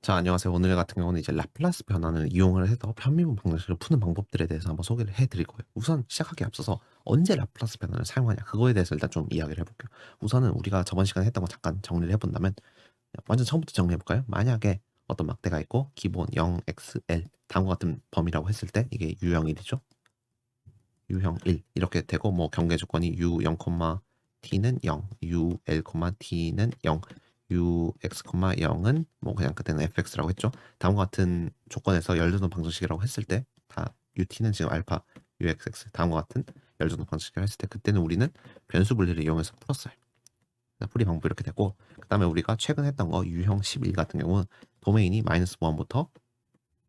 자, 안녕하세요. 오늘 같은 경우는 이제 라플라스 변환을 이용을 해서 편미분 방정식을 푸는 방법들에 대해서 한번 소개를 해 드릴 거예요. 우선 시작하기에 앞서서 언제 라플라스 변환을 사용하냐 그거에 대해서 일단 좀 이야기를 해 볼게요. 우선은 우리가 저번 시간에 했던 거 잠깐 정리를 해 본다면 완전 처음부터 정리해 볼까요? 만약에 어떤 막대가 있고 기본 0, x, l 다음과 같은 범위라고 했을 때 이게 유형 1이죠. 유형 1 이렇게 되고 뭐 경계 조건이 u 0, t는 0, u l, t는 0, u x, 0은 뭐 그냥 그때는 fx라고 했죠. 다음과 같은 조건에서 열두는 방정식이라고 했을 때 다 ut는 지금 알파, uxx 다음과 같은 열두는 방정식이라고 했을 때 그때는 우리는 변수 분리를 이용해서 풀었어요. 풀이 방법 이렇게 되고 그다음에 우리가 최근 했던 거 유형 11 같은 경우는 도메인이 마이너스 무한부터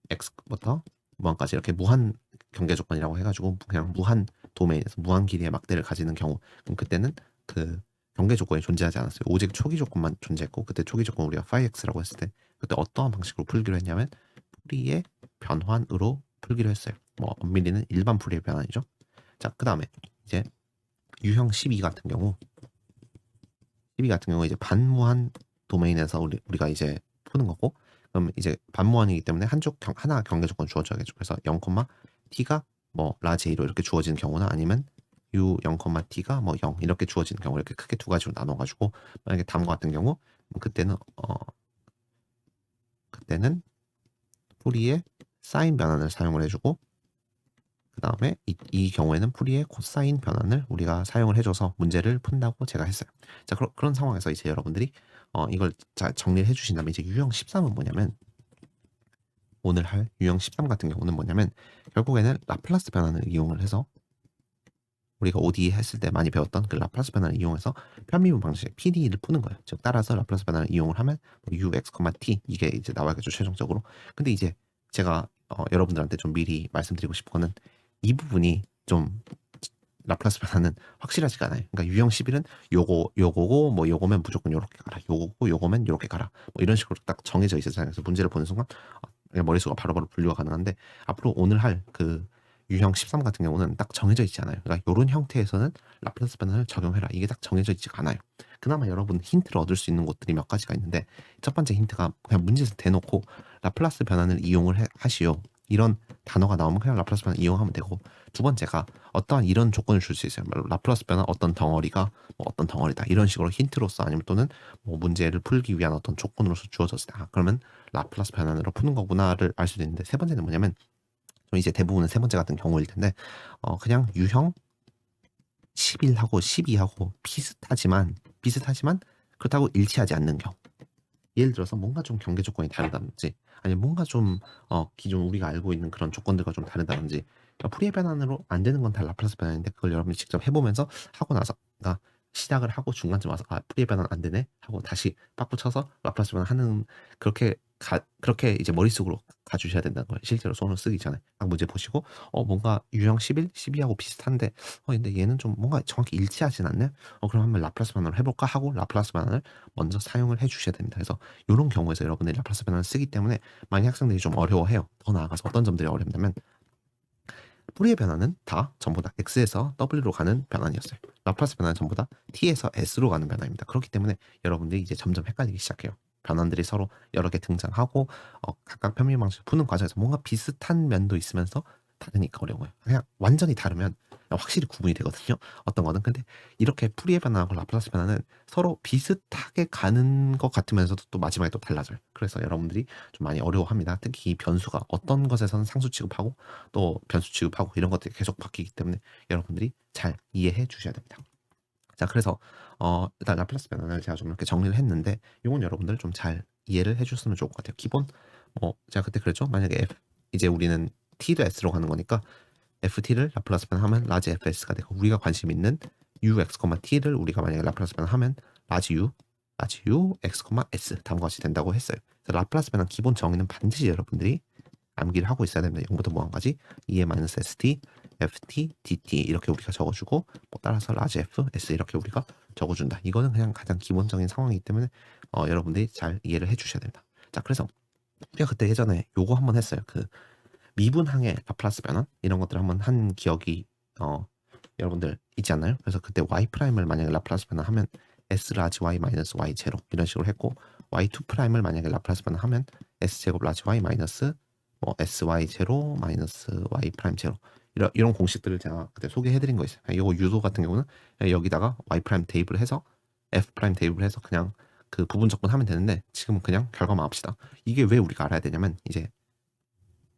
x부터 무한까지 이렇게 무한 경계 조건이라고 해가지고 그냥 무한 도메인에서 무한 길이의 막대를 가지는 경우 그럼 그때는 그 경계 조건이 존재하지 않았어요. 오직 초기 조건만 존재했고 그때 초기 조건 우리가 phi x라고 했을 때 그때 어떠한 방식으로 풀기로 했냐면 풀이의 변환으로 풀기로 했어요. 뭐 엄밀히는 일반 풀이의 변환이죠. 자, 그 다음에 이제 유형 12 같은 경우 12 같은 경우 이제 반무한 도메인에서 우리가 이제 푸는 거고 그럼 이제 반무한이기 때문에 한쪽 하나 경계 조건 주어져야겠죠. 그래서 0, t가 뭐 라지 a로 이렇게 주어지는 경우나 아니면 u 0, t가 뭐 0 이렇게 주어지는 경우 이렇게 크게 두 가지로 나눠가지고 만약에 다음과 같은 경우 그때는 그때는 풀이의 사인 변환을 사용을 해주고 그 다음에 이 경우에는 풀이의 코사인 변환을 우리가 사용을 해줘서 문제를 푼다고 제가 했어요. 자, 그런 상황에서 이제 여러분들이 이걸 잘 정리를 해주신다면 이제 유형 13은 뭐냐면 오늘 할 유형 13 같은 경우는 뭐냐면 결국에는 라플라스 변환을 이용을 해서 우리가 ODE 했을 때 많이 배웠던 그 라플라스 변환을 이용해서 편미분 방식 PDE를 푸는 거예요. 즉 따라서 라플라스 변환을 이용을 하면 UX, T 이게 이제 나와야겠죠 최종적으로. 근데 이제 제가 여러분들한테 좀 미리 말씀드리고 싶은 거는 이 부분이 좀 라플라스 변환은 확실하지가 않아요. 그러니까 유형 11은 요거고 뭐 요거면 무조건 요렇게 가라. 요거고 요거면 요렇게 가라. 뭐 이런 식으로 딱 정해져 있었잖아요. 그래서 문제를 보는 순간 머릿수가 바로바로 분류가 가능한데 앞으로 오늘 할 그 유형 13 같은 경우는 딱 정해져 있지 않아요. 그러니까 이런 형태에서는 라플라스 변환을 적용해라. 이게 딱 정해져 있지가 않아요. 그나마 여러분 힌트를 얻을 수 있는 곳들이 몇 가지가 있는데 첫 번째 힌트가 그냥 문제에서 대놓고 라플라스 변환을 이용을 하시오. 이런 단어가 나오면 그냥 라플라스 변환 이용하면 되고 두 번째가 어떠한 이런 조건을 줄 수 있어요. 라플라스 변환 어떤 덩어리가 뭐 어떤 덩어리다 이런 식으로 힌트로서 아니면 또는 뭐 문제를 풀기 위한 어떤 조건으로서 주어졌을 때 그러면 라플라스 변환으로 푸는 거구나를 알 수도 있는데 세 번째는 뭐냐면 이제 대부분은 세 번째 같은 경우일 텐데 그냥 유형 11하고 12하고 비슷하지만 그렇다고 일치하지 않는 경우 예를 들어서 뭔가 좀 경계 조건이 다르다든지 아니면 뭔가 좀 기존 우리가 알고 있는 그런 조건들과 좀 다르다든지 그러니까 풀이의 변환으로 안 되는 건 다 라플라스 변환인데 그걸 여러분이 직접 해보면서 하고 나서 그러니까 시작을 하고 중간쯤 와서 풀이의 변환 안 되네 하고 다시 빡 붙여서 라플라스 변환하는 그렇게 이제 머릿속으로 가주셔야 된다는 거예요. 실제로 손을 쓰기 전에 딱 문제 보시고 뭔가 유형 11, 12하고 비슷한데 근데 얘는 좀 뭔가 정확히 일치하진 않네. 그럼 한번 라플라스 변환을 해볼까 하고 라플라스 변환을 먼저 사용을 해주셔야 됩니다. 그래서 이런 경우에서 여러분들이 라플라스 변환을 쓰기 때문에 많이 학생들이 좀 어려워해요. 더 나아가서 어떤 점들이 어렵냐면 뿌리의 변화는 다 전부 다 x에서 w로 가는 변환이었어요. 라플라스 변화는 전부 다 t에서 s로 가는 변화입니다. 그렇기 때문에 여러분들이 이제 점점 헷갈리기 시작해요. 변환들이 서로 여러 개 등장하고 각각 편미 방식 푸는 과정에서 뭔가 비슷한 면도 있으면서 다르니까 어려워요. 그냥 완전히 다르면 확실히 구분이 되거든요. 어떤 거는 근데 이렇게 풀이의 변화하고 라플라스 변화는 서로 비슷하게 가는 것 같으면서도 또 마지막에 또 달라져요. 그래서 여러분들이 좀 많이 어려워합니다. 특히 이 변수가 어떤 것에서는 상수 취급하고 또 변수 취급하고 이런 것들이 계속 바뀌기 때문에 여러분들이 잘 이해해 주셔야 됩니다. 자, 그래서 일단 라플라스 변환을 제가 좀 이렇게 정리를 했는데 이건 여러분들 좀 잘 이해를 해줬으면 좋을 것 같아요. 기본 제가 그때 그랬죠. 만약에 이제 우리는 t도 s로 가는 거니까 ft를 라플라스 변환하면 라지 fs가 되고 우리가 관심 있는 ux, t를 우리가 만약에 라플라스 변환하면 라지 u x, s 다음과 같이 된다고 했어요. 그래서 라플라스 변환 기본 정의는 반드시 여러분들이 암기를 하고 있어야 됩니다. 0부터 무한까지 2의-st, ft, dt 이렇게 우리가 적어주고 따라서 라지 f, s 이렇게 우리가 적어준다. 이거는 그냥 가장 기본적인 상황이기 때문에 여러분들이 잘 이해를 해주셔야 됩니다. 자, 그래서 우리가 그때 예전에 요거 한번 했어요. 그 미분항의 라플라스 변환 이런 것들 한번 한 기억이 여러분들 있지 않나요? 그래서 그때 y 프라임을 만약에 라플라스 변환하면 s 라지 y 마이너스 y 제로 이런 식으로 했고 y2 프라임을 만약에 라플라스 변환하면 s제곱 라지 y 마이너스 뭐 sy 제로 마이너스 y 프라임 제로 이런 공식들을 제가 그때 소개해드린 거 있어요. 이거 유도 같은 경우는 여기다가 y 프라임 대입을 해서 f 프라임 대입을 해서 그냥 그 부분 적분하면 되는데 지금은 그냥 결과만 합시다. 이게 왜 우리가 알아야 되냐면 이제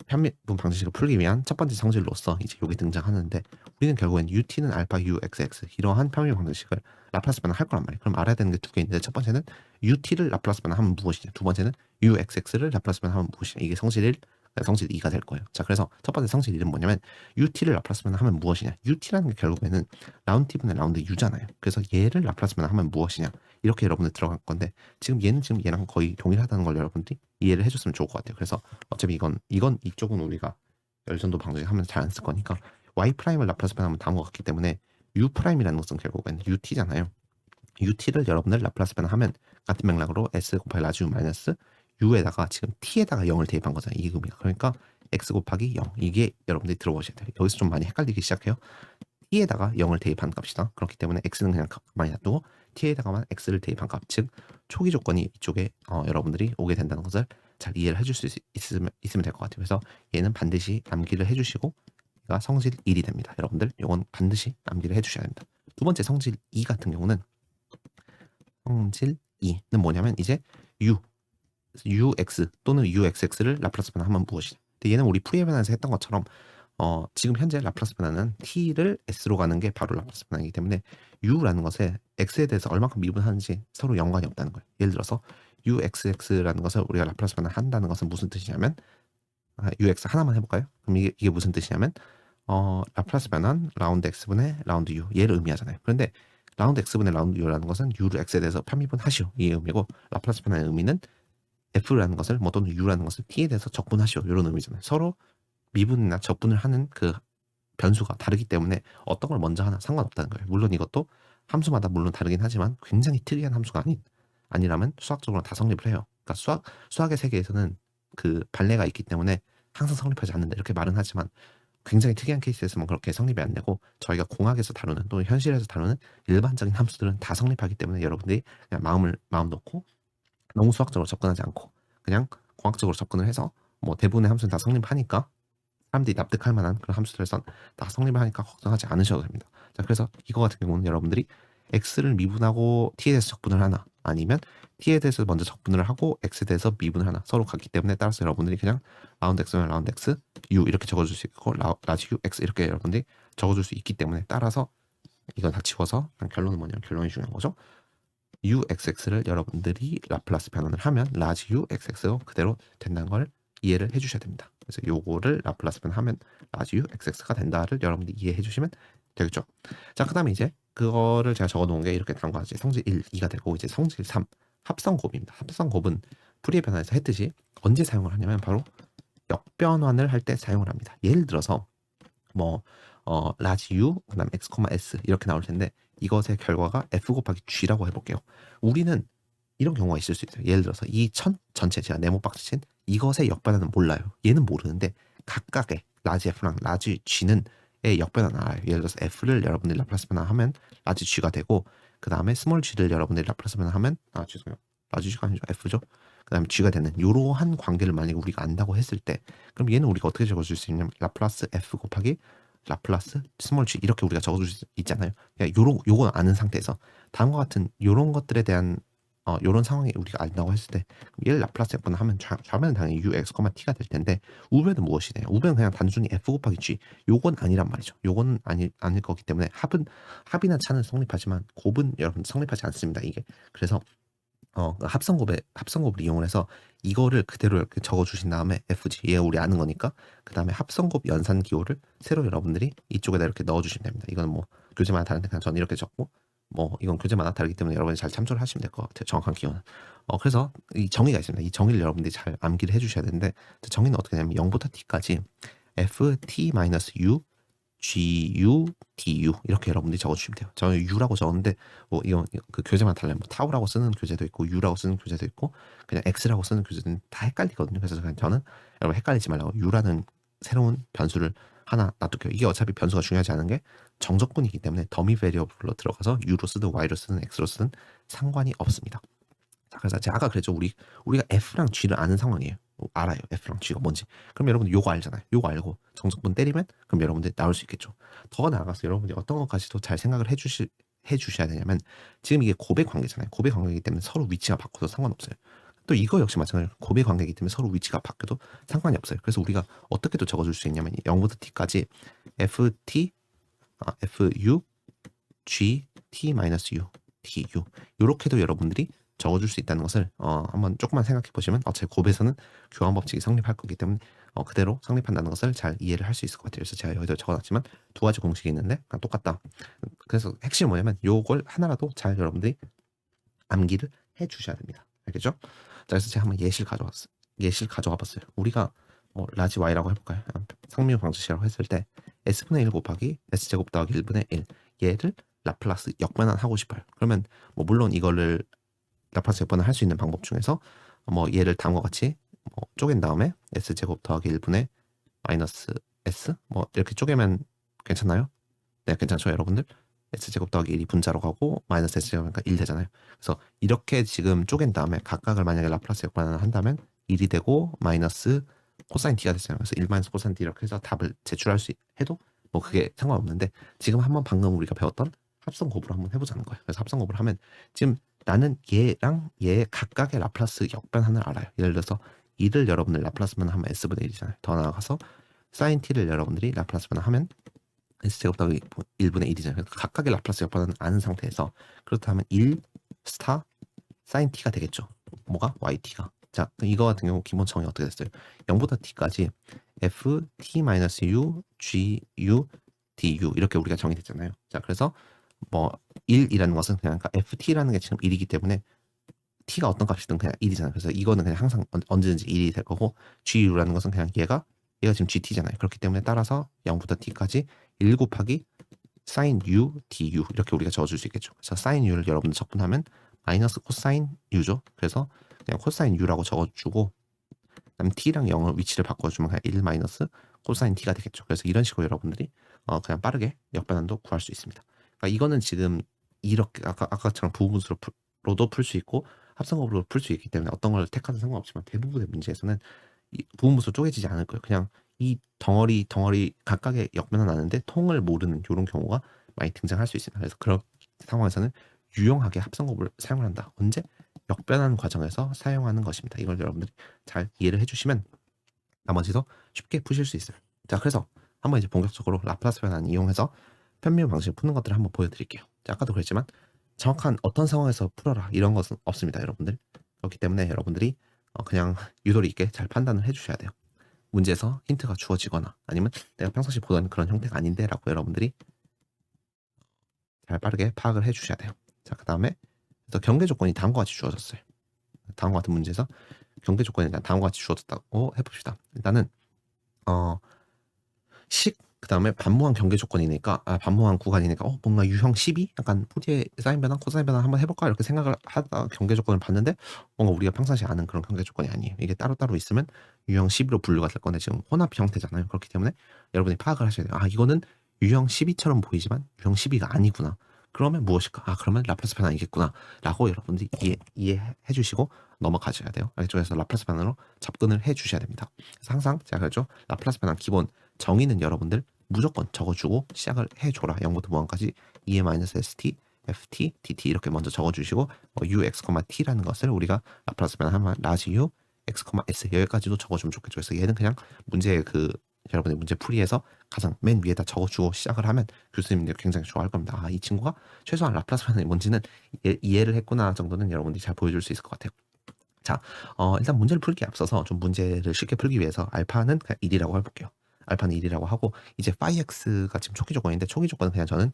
편미분 방정식을 풀기 위한 첫 번째 성질로서 이제 여기 등장하는데 우리는 결국엔 ut는 알파 uxx 이러한 편미 방정식을 라플라스 변환할 거란 말이에요. 그럼 알아야 되는 게 두 개 있는데 첫 번째는 ut를 라플라스 변환하면 무엇이냐, 두 번째는 uxx를 라플라스 변환하면 무엇이냐. 이게 성질 1, 성질 2가 될 거예요. 자, 그래서 첫 번째 성질 1은 뭐냐면 ut를 라플라스 변환하면 무엇이냐. ut라는 게 결국에는 라운드 t분의 라운드 u잖아요. 그래서 얘를 라플라스 변환하면 무엇이냐. 이렇게 여러분들 들어갈 건데 지금 얘랑 거의 동일하다는 걸 여러분들이 이해를 해줬으면 좋을 것 같아요. 그래서 어차피 이건 이쪽은 우리가 열전도 방정식 하면 잘 안 쓸 거니까 y 프라임을 라플라스 변환하면 다음과 같기 때문에 u 프라임이라는 것은 결국엔 ut잖아요. ut를 여러분들 라플라스 변환하면 같은 맥락으로 s 곱하기 라지 u 마이너스 u에다가 지금 t에다가 0을 대입한 거잖아요. 이 의미가. 그러니까 x 곱하기 0 이게 여러분들이 들어보셔야 돼요. 여기서 좀 많이 헷갈리기 시작해요. t에다가 0을 대입한 값이다. 그렇기 때문에 x는 그냥 많이 놔두고 t에다가만 x를 대입한 값, 즉 초기 조건이 이쪽에 여러분들이 오게 된다는 것을 잘 이해를 해줄 수 있으면 될 것 같아요. 그래서 얘는 반드시 암기를 해주시고 얘가 성질 1이 됩니다. 여러분들 이건 반드시 암기를 해주셔야 됩니다. 두 번째 성질 2 같은 경우는 성질 2는 뭐냐면 이제 ux 또는 uxx를 라플라스 변환하면 무엇이냐. 근데 얘는 우리 프리에 변환에서 했던 것처럼 지금 현재 라플라스 변환은 t를 s로 가는 게 바로 라플라스 변환이기 때문에 u라는 것에 x에 대해서 얼마큼 미분하는지 서로 연관이 없다는 거예요. 예를 들어서 uxx라는 것을 우리가 라플라스 변환한다는 것은 무슨 뜻이냐면 ux 하나만 해볼까요? 그럼 이게 무슨 뜻이냐면 라플라스 변환 라운드 x분의 라운드 u 얘를 의미하잖아요. 그런데 라운드 x분의 라운드 u라는 것은 u를 x에 대해서 편미분하시오 이 의미고 라플라스 변환의 의미는 f라는 것을 뭐 또는 u라는 것을 t에 대해서 적분하시오 이런 의미잖아요. 서로 미분이나 적분을 하는 그 변수가 다르기 때문에 어떤 걸 먼저 하나 상관없다는 거예요. 물론 이것도 함수마다 물론 다르긴 하지만 굉장히 특이한 함수가 아니라면 수학적으로 다 성립을 해요. 그러니까 수학의 세계에서는 그 반례가 있기 때문에 항상 성립하지 않는다 이렇게 말은 하지만 굉장히 특이한 케이스에서만 그렇게 성립이 안 되고 저희가 공학에서 다루는 또는 현실에서 다루는 일반적인 함수들은 다 성립하기 때문에 여러분들이 그냥 마음 놓고 너무 수학적으로 접근하지 않고 그냥 공학적으로 접근을 해서 뭐 대부분의 함수는 다 성립하니까 사람들이 납득할 만한 그런 함수들에선 다 성립을 하니까 걱정하지 않으셔도 됩니다. 자, 그래서 이거 같은 경우는 여러분들이 x를 미분하고 t에 대해서 적분을 하나 아니면 t에 대해서 먼저 적분을 하고 x에 대해서 미분을 하나 서로 같기 때문에 따라서 여러분들이 그냥 라운드 x면 라운드 x u 이렇게 적어줄 수 있고 라지 u x 이렇게 여러분들이 적어줄 수 있기 때문에 따라서 이거 다 지워서 결론은 뭐냐면 결론이 중요한 거죠. uxx를 여러분들이 라플라스 변환을 하면 라지 uxx가 그대로 된다는 걸 이해를 해주셔야 됩니다. 그래서 요거를 라플라스 변환하면 라지 uxx가 된다를 여러분들이 이해해 주시면 되겠죠. 자, 그 다음에 이제 그거를 제가 적어놓은 게 이렇게 다음과 같이 성질 1, 2가 되고 이제 성질 3 합성곱입니다. 합성곱은 프리에 변환에서 했듯이 언제 사용을 하냐면 바로 역변환을 할 때 사용을 합니다. 예를 들어서 뭐 라지 u 그다음 x, s 이렇게 나올 텐데 이것의 결과가 f 곱하기 g라고 해볼게요. 우리는 이런 경우가 있을 수 있어요. 예를 들어서 이 전체 제가 네모 박스 친 이것의 역변환은 몰라요. 얘는 모르는데 각각의 라지 f랑 라지 g는 역변환을 알아요. 예를 들어서 f를 여러분들이 라플라스 변환하면 라지 g가 되고 그 다음에 스몰 g를 여러분들이 라플라스 변환하면 죄송해요. 라지 g가 아니죠. f죠. 그 다음에 g가 되는 이러한 관계를 만약에 우리가 안다고 했을 때 그럼 얘는 우리가 어떻게 적어줄 수 있냐면 라플라스 f 곱하기 라플라스 스몰 g 이렇게 우리가 적어줄 수 있잖아요. 요건 아는 상태에서 다음과 같은 요런 것들에 대한 요런 상황에 우리가 안다고 했을 때 얘를 라플라스 역분을 하면 좌변은 당연히 ux, t가 될 텐데 우변은 무엇이냐? 우변은 그냥 단순히 f 곱하기 g 요건 아니란 말이죠. 요건 아닐 거기 때문에 합이나 차는 성립하지만 곱은 여러분 성립하지 않습니다. 이게 그래서 합성곱을 이용을 해서 이거를 그대로 이렇게 적어주신 다음에 FG 얘가 우리 아는 거니까 그 다음에 합성곱 연산 기호를 새로 여러분들이 이쪽에다 이렇게 넣어주시면 됩니다. 이거는 뭐 교재마다 다른데 그냥 저는 이렇게 적고 뭐 이건 교재마다 다르기 때문에 여러분이 잘 참조를 하시면 될 것 같아요. 정확한 기호는. 그래서 이 정의가 있습니다. 이 정의를 여러분들이 잘 암기를 해주셔야 되는데 정의는 어떻게 되냐면 0부터 t까지 ft-u GU, DU 이렇게 여러분들이 적어주시면 돼요. 저는 U라고 적었는데 뭐 이건 그 교재만 달라요. 뭐 타우라고 쓰는 교재도 있고 U라고 쓰는 교재도 있고 그냥 X라고 쓰는 교재는 다 헷갈리거든요. 그래서 그냥 저는 여러분 헷갈리지 말라고 U라는 새로운 변수를 하나 놔둘게요. 이게 어차피 변수가 중요하지 않은 게 정적분이기 때문에 더미 베리어블로 들어가서 U로 쓰든 Y로 쓰든 X로 쓰든 상관이 없습니다. 자, 그래서 제가 아까 그랬죠. 우리가 F랑 G를 아는 상황이에요. 알아요. F랑 G가 뭔지. 그럼 여러분들 요거 알잖아요. 요거 알고 정석분 때리면 그럼 여러분들 나올 수 있겠죠. 더 나아가서 여러분들이 어떤 것까지도 잘 생각을 해주셔야 되냐면 지금 이게 고백 관계잖아요. 고백 관계이기 때문에 서로 위치가 바꿔도 상관없어요. 또 이거 역시 마찬가지로 고백 관계이기 때문에 서로 위치가 바뀌어도 상관이 없어요. 그래서 우리가 어떻게 또 적어줄 수 있냐면 0부터 t까지 fu g t-u du 이렇게도 여러분들이 적어줄 수 있다는 것을 한번 조금만 생각해 보시면 제 곱에서는 교환 법칙이 성립할 거기 때문에 그대로 성립한다는 것을 잘 이해를 할 수 있을 것 같아요. 그래서 제가 여기다 적어놨지만 두 가지 공식이 있는데 똑같다. 그래서 핵심은 뭐냐면 요걸 하나라도 잘 여러분들이 암기를 해 주셔야 됩니다. 알겠죠? 자, 그래서 제가 한번 예시를 가져와 봤어요. 우리가 라지 y라고 해볼까요? 상미분 방정식이라고 했을 때 s분의 1 곱하기 s제곱 더하기 1분의 1 얘를 라플라스 역변환하고 싶어요. 그러면 물론 이거를 라플라스 역변을 할 수 있는 방법 중에서 얘를 다음과 같이 쪼갠 다음에 s제곱 더하기 1분의 마이너스 s 이렇게 쪼개면 괜찮나요? 네, 괜찮죠, 여러분들? s제곱 더하기 1이 분자로 가고 마이너스 s제곱이니까 1 되잖아요. 그래서 이렇게 지금 쪼갠 다음에 각각을 만약에 라플라스 역반환을 한다면 1이 되고 마이너스 코사인 t가 됐잖아요. 그래서 1 마이너스 코사인 t 이렇게 해서 답을 제출할 수 해도 그게 상관없는데 지금 한번 방금 우리가 배웠던 합성곱으로 한번 해보자는 거예요. 그래서 합성곱을 하면 지금 나는 얘랑 얘 각각의 라플라스 역변환을 알아요. 예를 들어서 2를 여러분들 라플라스 변환하면 s분의 1이잖아요. 더 나아가서 사인 t를 여러분들이 라플라스 변환하면 s제곱 더하기 1분의 1이잖아요. 그러니까 각각의 라플라스 역반환을 아는 상태에서 그렇다면 1 스타 사인 t가 되겠죠. 뭐가? yt가. 자, 이거 같은 경우 기본 정의 어떻게 됐어요? 0부터 t까지 ft-u gu du 이렇게 우리가 정의됐잖아요. 자, 그래서 1이라는 것은 그냥 ft라는 게 지금 1이기 때문에 t가 어떤 값이든 그냥 1이잖아요. 그래서 이거는 그냥 항상 언제든지 1이 될 거고 gu라는 것은 그냥 얘가 지금 gt잖아요. 그렇기 때문에 따라서 0부터 t까지 1 곱하기 sin u du 이렇게 우리가 적어줄 수 있겠죠. 그래서 sin u를 여러분들 적분하면 마이너스 코사인 u죠. 그래서 그냥 코사인 u라고 적어주고 그다음 t랑 0을 위치를 바꿔주면 그냥 1 마이너스 코사인 t가 되겠죠. 그래서 이런 식으로 여러분들이 그냥 빠르게 역반환도 구할 수 있습니다. 그러니까 이거는 지금 이렇게 아까처럼 부분수로도 풀 수 있고 합성법으로 풀 수 있기 때문에 어떤 걸 택하든 상관없지만 대부분의 문제에서는 이 부분부수 쪼개지지 않을 거예요. 그냥 이 덩어리 각각의 역변환 나는데 통을 모르는 이런 경우가 많이 등장할 수 있습니다. 그래서 그런 상황에서는 유용하게 합성법을 사용을 한다. 언제? 역변환 과정에서 사용하는 것입니다. 이걸 여러분들이 잘 이해를 해주시면 나머지도 쉽게 푸실 수 있어요. 자, 그래서 한번 이제 본격적으로 라플라스 변환 이용해서 편미분 방식을 푸는 것들을 한번 보여드릴게요. 자, 아까도 그랬지만 정확한 어떤 상황에서 풀어라 이런 것은 없습니다, 여러분들. 그렇기 때문에 여러분들이 그냥 유도리 있게 잘 판단을 해주셔야 돼요. 문제에서 힌트가 주어지거나 아니면 내가 평상시 보던 그런 형태가 아닌데 라고 여러분들이 잘 빠르게 파악을 해주셔야 돼요. 자, 그 다음에 경계 조건이 다음과 같이 주어졌어요. 다음과 같은 문제에서 경계 조건이 다음과 같이 주어졌다고 해봅시다. 일단은 그 다음에 반무한 경계 조건이니까 반무한 구간이니까 뭔가 유형 12? 약간 푸디의 사인 변환, 코사인 변환 한번 해볼까? 이렇게 생각을 하다 경계 조건을 봤는데 뭔가 우리가 평상시 아는 그런 경계 조건이 아니에요. 이게 따로따로 있으면 유형 12로 분류가 될 건데 지금 혼합 형태잖아요. 그렇기 때문에 여러분이 파악을 하셔야 돼요. 이거는 유형 12처럼 보이지만 유형 12가 아니구나. 그러면 무엇일까? 그러면 라플라스 변환이겠구나 라고 여러분들이 이해해 주시고 넘어가셔야 돼요. 그래서 라플라스 변환으로 접근을 해 주셔야 됩니다. 그래서 항상 제가 그랬죠. 라플라스 변환 기본 정의는 여러분들 무조건 적어주고 시작을 해줘라. 0부터 무한까지 2-st, ft, dt 이렇게 먼저 적어주시고 ux, t라는 것을 우리가 라플라스 변환하면 라지 u, x, s 여기까지도 적어주면 좋겠죠. 그래서 얘는 그냥 문제의 여러분의 문제 풀이에서 가장 맨 위에다 적어주고 시작을 하면 교수님들이 굉장히 좋아할 겁니다. 이 친구가 최소한 라플라스 변환이 뭔지는 이해를 했구나 정도는 여러분들이 잘 보여줄 수 있을 것 같아요. 자, 일단 문제를 풀기에 앞서서 좀 문제를 쉽게 풀기 위해서 알파는 그냥 1이라고 해볼게요. 알파는 1이라고 하고 이제 파이 x가 지금 초기 조건인데 초기 조건은 그냥 저는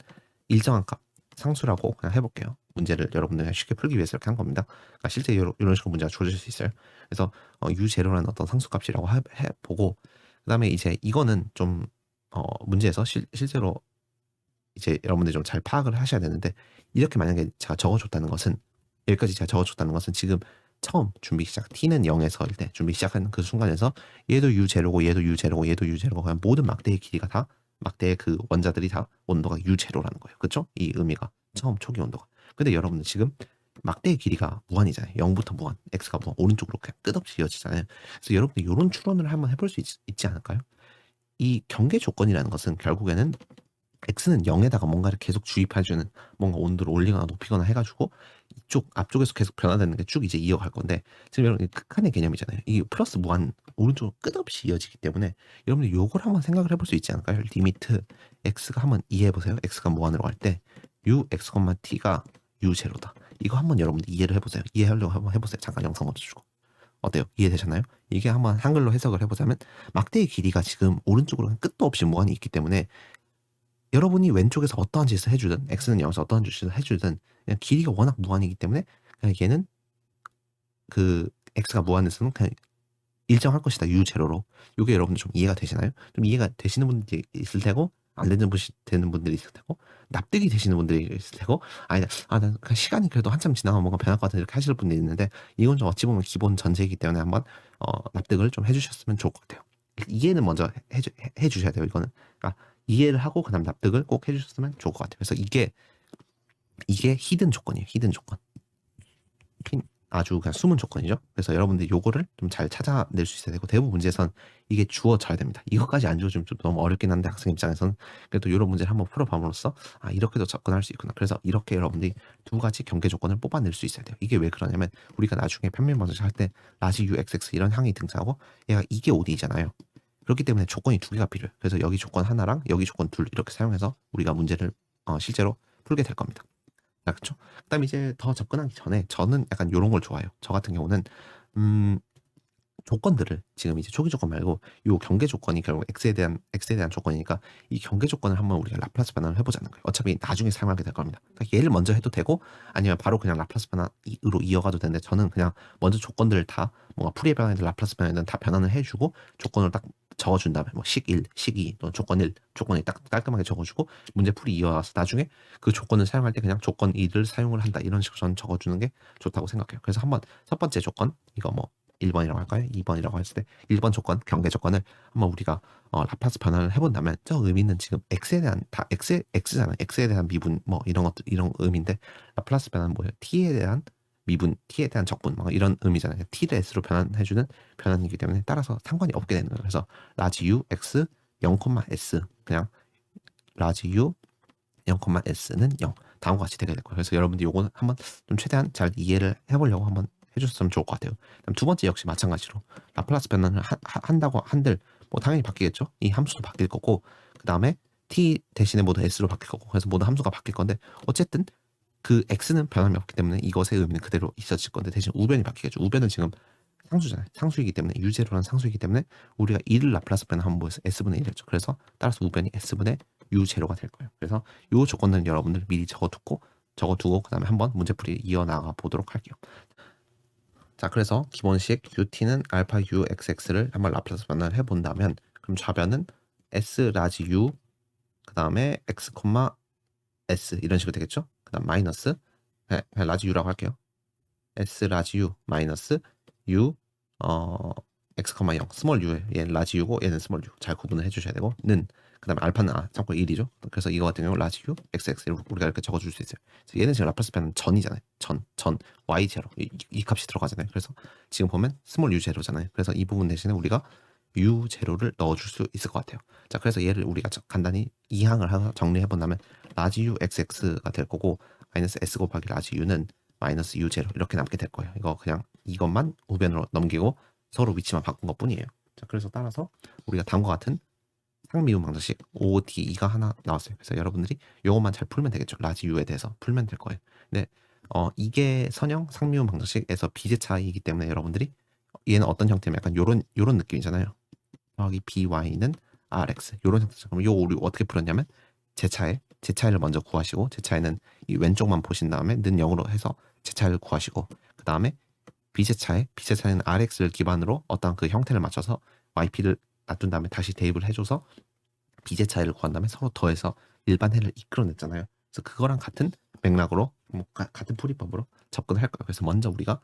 일정한 값 상수라고 그냥 해볼게요. 문제를 여러분들 쉽게 풀기 위해서 이렇게 한 겁니다. 그러니까 실제 이런 식으로 문제가 주어질 수 있어요. 그래서 u0라는 어떤 상수값이라고 해보고 그 다음에 이제 이거는 좀 문제에서 실제로 이제 여러분들이 좀 잘 파악을 하셔야 되는데 이렇게 만약에 제가 적어줬다는 것은 여기까지 제가 적어줬다는 것은 지금 처음 준비 시작 t는 0에서일 때 준비 시작하는 그 순간에서 얘도 u0고 얘도 u0고 얘도 u0고 그냥 모든 막대의 길이가 다 막대의 그 원자들이 다 온도가 u0라는 거예요. 그렇죠? 이 의미가 처음 초기 온도가. 근데 여러분은 지금 막대의 길이가 무한이잖아요. 0부터 무한, x가 무한, 오른쪽으로 그냥 끝없이 이어지잖아요. 그래서 여러분들 이런 추론을 한번 해볼 수 있지 않을까요? 이 경계 조건이라는 것은 결국에는 x는 0에다가 뭔가를 계속 주입해주는, 뭔가 온도를 올리거나 높이거나 해가지고 이쪽 앞쪽에서 계속 변화되는 게 쭉 이제 이어갈 건데, 지금 여러분 극한의 개념이잖아요. 이게 플러스 무한 오른쪽으로 끝없이 이어지기 때문에 여러분들 요걸 한번 생각을 해볼 수 있지 않을까요? 리미트 x가 한번 이해해보세요. x가 무한으로 갈 때 u x, t가 u 제로다. 이거 한번 여러분들 이해를 해보세요. 이해하려고 한번 해보세요. 잠깐 영상 멈춰주고. 어때요? 이해되셨나요? 이게 한번 한글로 해석을 해보자면, 막대의 길이가 지금 오른쪽으로 끝도 없이 무한히 있기 때문에 여러분이 왼쪽에서 어떠한 짓을 해주든, x는 0에서 어떠한 짓을 해주든 그냥 길이가 워낙 무한이기 때문에 그냥 얘는 그 x가 무한에서는 그냥 일정할 것이다. u 제로로. 이게 여러분들 좀 이해가 되시나요? 좀 이해가 되시는 분들이 있을 테고, 안 되는 분들이 있을 테고, 납득이 되시는 분들이 있을 테고, 아니다, 난 그냥 시간이 그래도 한참 지나면 뭔가 변할 것 같은데 이렇게 하실 분들이 있는데, 이건 좀 어찌 보면 기본 전제이기 때문에 한번 납득을 좀 해주셨으면 좋을 것 같아요. 이해는 먼저 해주셔야 돼요. 이거는. 그러니까 이해를 하고 그다음 납득을 꼭 해주셨으면 좋을 것 같아요. 그래서 이게 히든 조건이에요. 히든 조건. 아주 그냥 숨은 조건이죠. 그래서 여러분들 요거를 좀 잘 찾아낼 수 있어야 되고, 대부분 문제에선 이게 주어져야 됩니다. 이것까지 안 주어지면 좀 너무 어렵긴 한데, 학생 입장에서는 그래도 이런 문제를 한번 풀어봄으로써 이렇게도 접근할 수 있구나. 그래서 이렇게 여러분들이 두 가지 경계 조건을 뽑아낼 수 있어야 돼요. 이게 왜 그러냐면, 우리가 나중에 편면 방정식 할 때 라지 UXX 이런 항이 등장하고 얘가 이게 OD잖아요. 그렇기 때문에 조건이 두 개가 필요해요. 그래서 여기 조건 하나랑 여기 조건 둘 이렇게 사용해서 우리가 문제를 실제로 풀게 될 겁니다. 그렇죠? 그다음 이제 더 접근하기 전에 저는 약간 요런 걸 좋아해요. 저 같은 경우는 조건들을 지금 이제 초기 조건 말고 요 경계 조건이 결국 x에 대한 조건이니까, 이 경계 조건을 한번 우리가 라플라스 변환을 해보자는 거예요. 어차피 나중에 사용하게 될 겁니다. 그러니까 얘를 먼저 해도 되고, 아니면 바로 그냥 라플라스 변환으로 이어가도 되는데, 저는 그냥 먼저 조건들을 다 뭔가 풀이의 변환이든 라플라스 변환이든 다 변환을 해주고 조건을 딱 적어준 다음에 뭐 식 1, 식 2, 또 조건 1, 조건 2 딱 깔끔하게 적어주고 문제 풀이 이어가서 나중에 그 조건을 사용할 때 그냥 조건 2를 사용을 한다, 이런 식으로 저는 적어주는 게 좋다고 생각해요. 그래서 한번 첫 번째 조건, 이거 뭐 1번이라고 할까요? 2번이라고 했을 때 1번 조건, 경계 조건을 한번 우리가 라플라스 변환을 해본다면, 저 의미는 지금 x에 대한 x잖아요. x에 대한 미분 뭐 이런 것들, 이런 의미인데, 라플라스 변환은 뭐예요? t에 대한 미분, t에 대한 적분 뭐 이런 의미잖아요. t를 s로 변환해주는 변환이기 때문에 따라서 상관이 없게 되는 거예요. 그래서 라지 u x 0,s, 그냥 라지 u 0,s는 0, 다음과 같이 되게 될 거예요. 그래서 여러분들 요거는 한번 좀 최대한 잘 이해를 해보려고 한번 해줬으면 좋을 것 같아요. 그럼 두 번째 역시 마찬가지로 라플라스 변환을 한다고 한들 뭐 당연히 바뀌겠죠. 이 함수도 바뀔 거고, 그 다음에 t 대신에 모두 s로 바뀔 거고, 그래서 모두 함수가 바뀔 건데, 어쨌든 그 x는 변함이 없기 때문에 이것의 의미는 그대로 있어질 건데, 대신 우변이 바뀌겠죠. 우변은 지금 상수잖아요. 상수이기 때문에, u0라는 상수이기 때문에 우리가 2를 라플라스 변환하면 뭐였어? s분의 1이었죠. 그래서 따라서 우변이 s분의 u0가 될 거예요. 그래서 이 조건들은 여러분들 미리 적어두고 그 다음에 한번 문제풀이 이어나가 보도록 할게요. 자, 그래서 기본식 ut는 알파 uxx를 한번 라플라스 변환을 해본다면, 그럼 좌변은 s 라지 u, 그 다음에 x, s 이런 식으로 되겠죠. 그 다음 마이너스, 라지 u라고 할게요. s 라지 u 마이너스 u x, 0 스몰 u, 얘는 라지 u고 얘는 스몰 u, 잘 구분을 해주셔야 되고, 그 다음에 알파는 참고 1이죠. 그래서 이거 같은 경우 라지 u xx 우리가 이렇게 적어줄 수 있어요. 그래서 얘는 지금 라플라스 변환 전이잖아요. 전 y 제로, 이 값이 들어가잖아요. 그래서 지금 보면 스몰 u 제로잖아요. 그래서 이 부분 대신에 우리가 u 제로를 넣어줄 수 있을 것 같아요. 자, 그래서 얘를 우리가 간단히 이항을 하나 정리해 본다면 라지 u xx가 될 거고, 마이너스 s 곱하기 라지 u는 마이너스 u 제로 이렇게 남게 될 거예요. 이거 그냥 이것만 우변으로 넘기고 서로 위치만 바꾼 것 뿐이에요. 자, 그래서 따라서 우리가 다음과 같은 상미분 방정식 ODE가 하나 나왔어요. 그래서 여러분들이 이것만 잘 풀면 되겠죠. 라지 U에 대해서 풀면 될 거예요. 근데 이게 선형 상미분 방정식에서 비제 차이이기 때문에 여러분들이 얘는 어떤 형태면 약간 요런 느낌이잖아요. 더하기 BY는 RX 요런 형태죠. 그럼 요 우리 어떻게 풀었냐면, 제차이를 먼저 구하시고, 제차이는 이 왼쪽만 보신 다음에 는 0으로 해서 제차이를 구하시고, 그 다음에 비제차이는 RX를 기반으로 어떤 그 형태를 맞춰서 YP를 놔둔 다음에 다시 대입을 해줘서 비제차이를 구한 다음에 서로 더해서 일반해를 이끌어냈잖아요. 그래서 그거랑 같은 맥락으로 같은 풀이법으로 접근을 할 거예요. 그래서 먼저 우리가